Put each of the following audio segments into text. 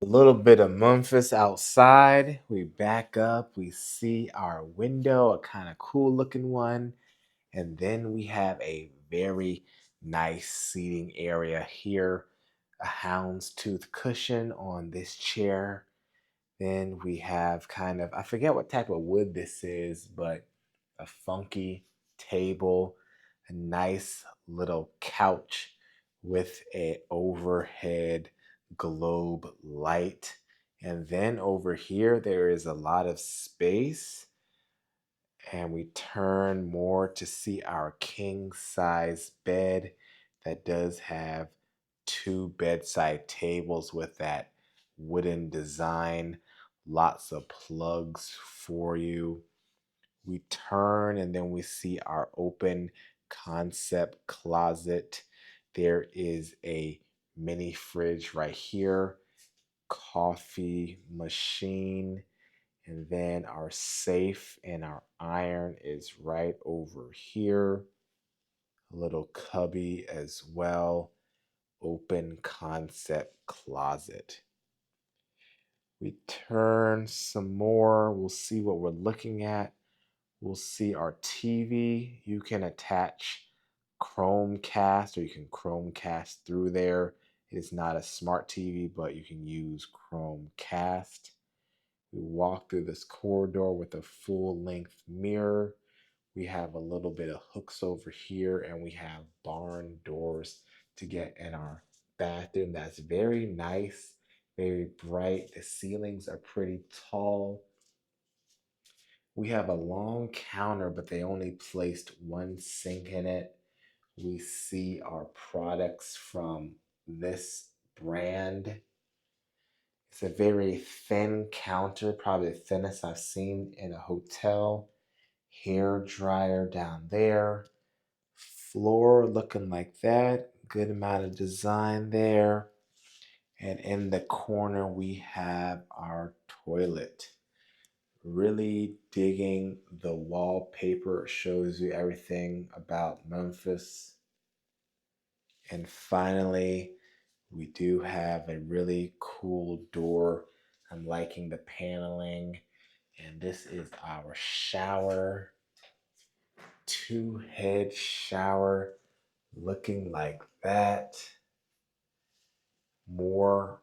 A little bit of Memphis outside. We back up, we see our window, a kind of cool looking one. And then we have a very nice seating area here. A houndstooth cushion on this chair. Then we have kind of, I forget what type of wood this is, but a funky table, a nice little couch with a overhead globe light. And then over here, there is a lot of space. And we turn more to see our king size bed that does have two bedside tables with that wooden design, lots of plugs for you. We turn and then we see our open concept closet. There is a mini fridge right here, coffee machine, and then our safe and our iron is right over here. A little cubby as well. Open concept closet. We turn some more. We'll see what we're looking at. We'll see our TV. You can attach Chromecast or you can Chromecast through there. It is not a smart TV, but you can use Chromecast. We walk through this corridor with a full length mirror. We have a little bit of hooks over here, and we have barn doors to get in our bathroom. That's very nice, very bright. The ceilings are pretty tall. We have a long counter, but they only placed one sink in it. We see our products from this brand. It's a very thin counter, probably the thinnest I've seen in a hotel. Hair dryer down there. Floor looking like that. Good amount of design there. And in the corner, we have our toilet. Really digging the wallpaper. It shows you everything about Memphis. And finally, we do have a really cool door. I'm liking the paneling. And this is our shower. Two head shower looking like that. More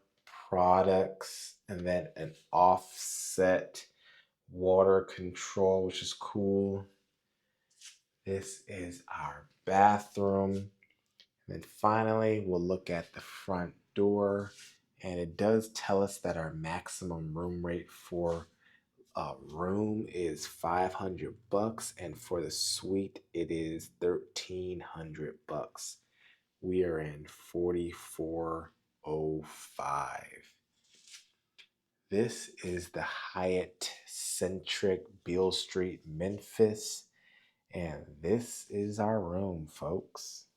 products. And then an offset water control, which is cool. This is our bathroom. And then finally, we'll look at the front door. And it does tell us that our maximum room rate for a room is $500, and for the suite, it is $1,300. We are in 4405. This is the Hyatt Centric Beale Street, Memphis. And this is our room, folks.